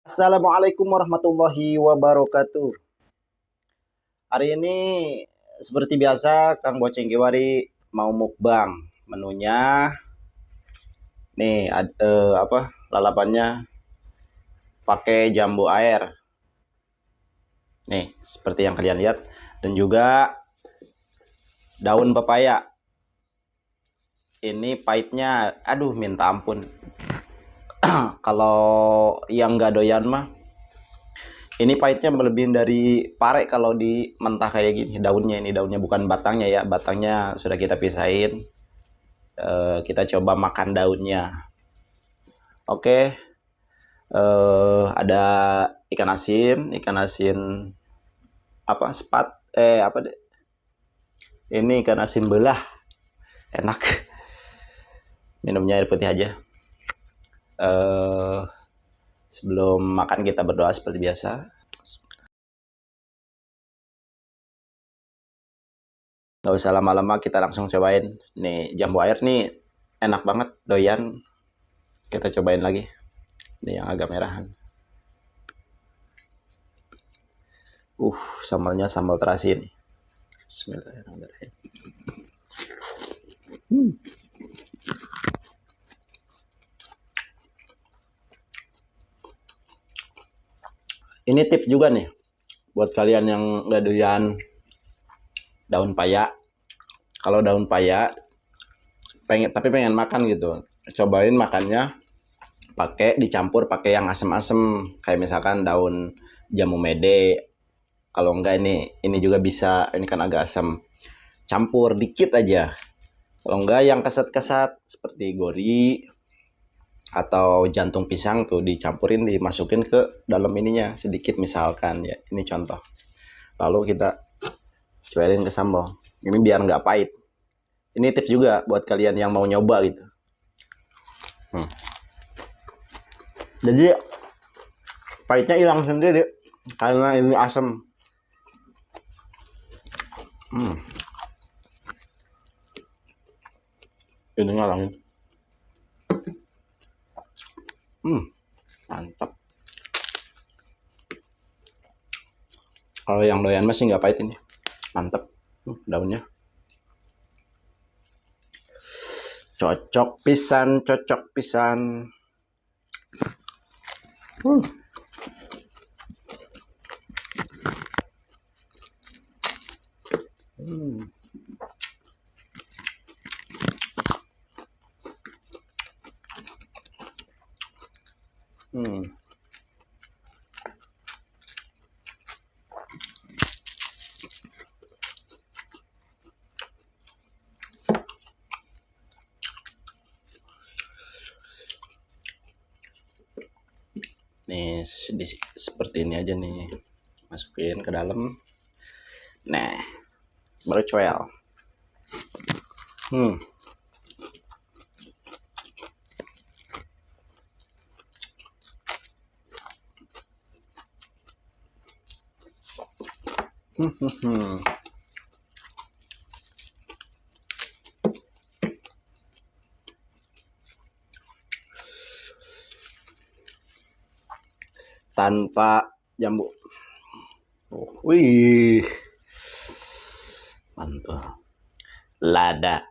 Assalamualaikum warahmatullahi wabarakatuh. Hari ini seperti biasa Kang Boceng Kiwari mau mukbang. Menunya nih lalapannya pakai jambu air. Nih, seperti yang kalian lihat dan juga daun pepaya. Ini pahitnya aduh minta ampun. Kalau yang nggak doyan mah ini pahitnya melebihin dari pare kalau di mentah kayak gini. Ini daunnya bukan batangnya ya. Batangnya sudah kita pisahin. Kita coba makan daunnya. Oke. Ada ikan asin apa sepat apa deh? Ini ikan asin belah. Enak. Minumnya air putih aja. Sebelum makan kita berdoa seperti biasa. Gak usah lama-lama, kita langsung cobain. Nih jambu air nih enak banget, doyan. Kita cobain lagi. Ini yang agak merahan. Sambalnya sambal terasi nih. Bismillahirrahmanirrahim. Ini tips juga nih buat kalian yang nggak doyan daun paya. Kalau daun paya pengen makan gitu, cobain makannya dicampur pakai yang asem-asem, kayak misalkan daun jamu mede. Kalau enggak ini juga bisa, ini kan agak asam, campur dikit aja. Kalau enggak yang kesat-kesat seperti gori atau jantung pisang tuh dimasukin ke dalam ininya sedikit, misalkan ya, ini contoh. Lalu kita cuerin ke sambal ini biar nggak pahit. Ini tips juga buat kalian yang mau nyoba gitu. Jadi pahitnya hilang sendiri karena ini asam. Ini ngalangin. Mantap. Kalau yang doyan masih nggak pahit ini. Mantap. Daunnya. Cocok pisan. Nih seperti ini aja nih, masukin ke dalam. Nah, baru coel. Tanpa jambu. Wih, mantap. Lada.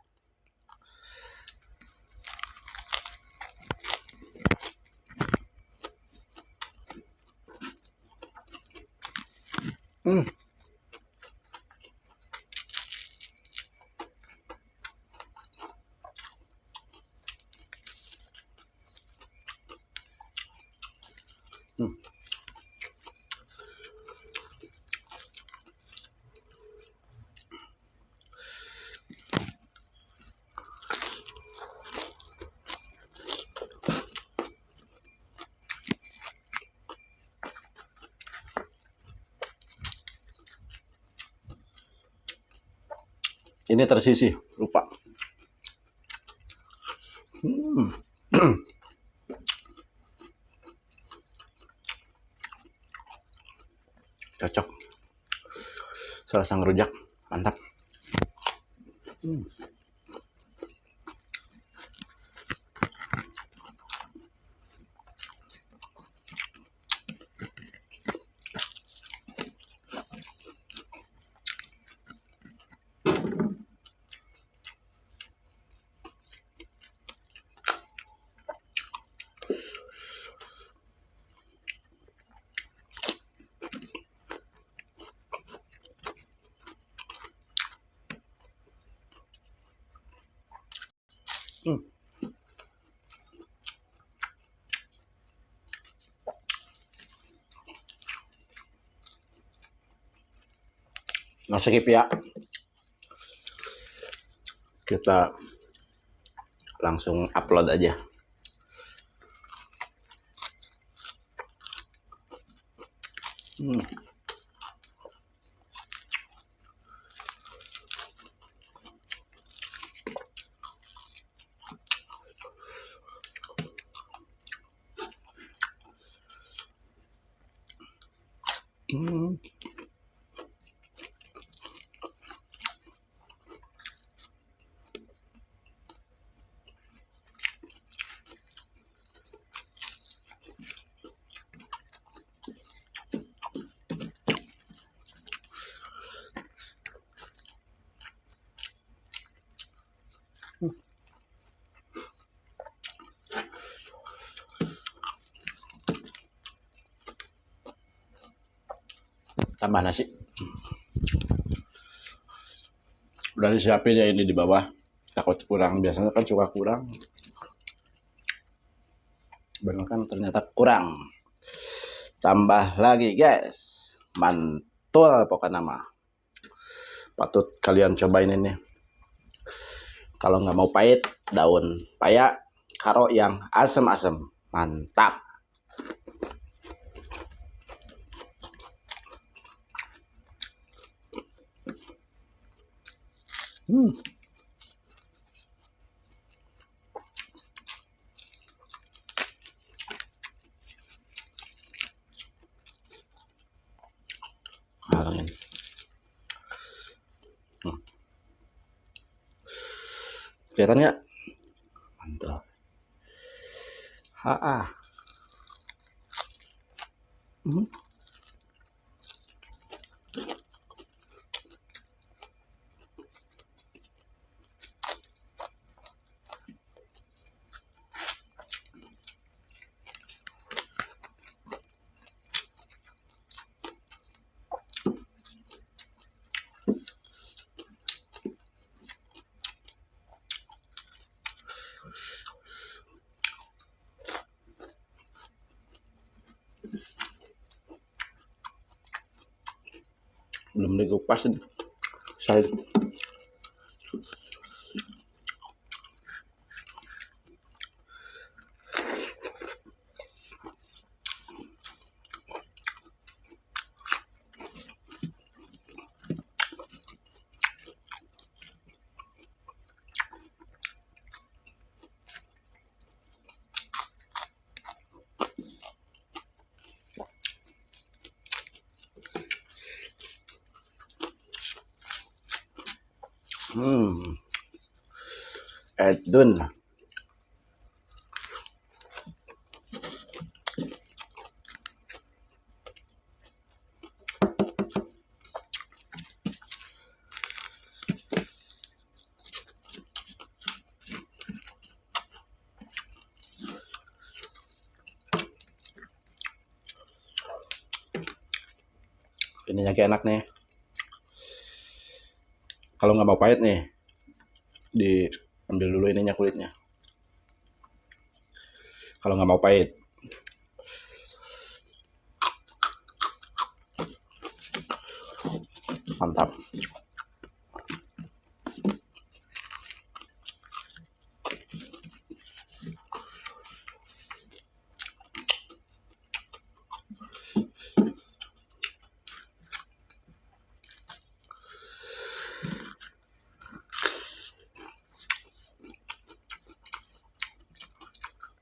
Ini tersisih, lupa. Cocok. Serasa ngerujak, mantap. Hmm. Nah, skip ya. Kita langsung upload aja. Hmm. Hmm. Tambah nasi. Udah disiapin ya ini di bawah. Takut kurang, biasanya kan suka kurang. Bener kan ternyata kurang. Tambah lagi guys. Mantul pokoknya mah. Patut kalian cobain ini. Kalau nggak mau pahit, daun paya, karo yang asem-asem. Mantap. Hmm. Halangin. Hmm. Kelihatan nggak? Mantap. Ha. Hmm. Belum dikupas ini. Saya Edun. Ininya kayak enak nih. Kalau nggak mau pahit nih, diambil dulu ininya kulitnya. Kalau nggak mau pahit. Mantap.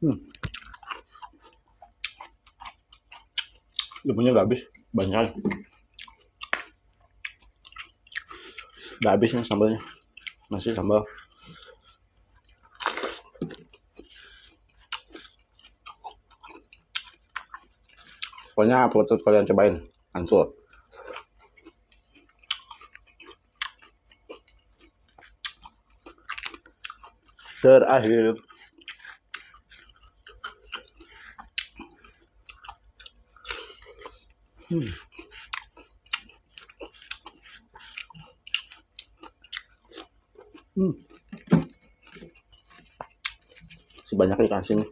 Hmm. Lemunya udah habis. Banyak. Udah habis nih sambalnya. Masih sambal. Pokoknya patut kalian cobain. Mantul. Terakhir. Hmm. Hmm. masih banyak dikasih nih.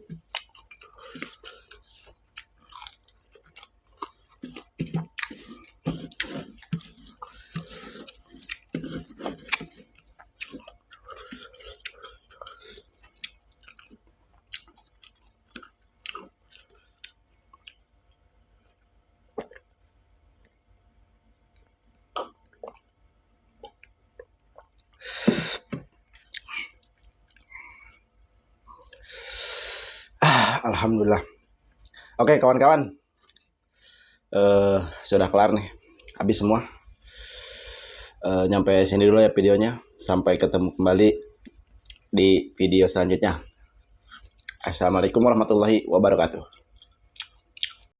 Alhamdulillah. Oke kawan-kawan, sudah kelar nih, habis semua. Nyampe sini dulu ya videonya. Sampai ketemu kembali di video selanjutnya. Assalamualaikum warahmatullahi wabarakatuh.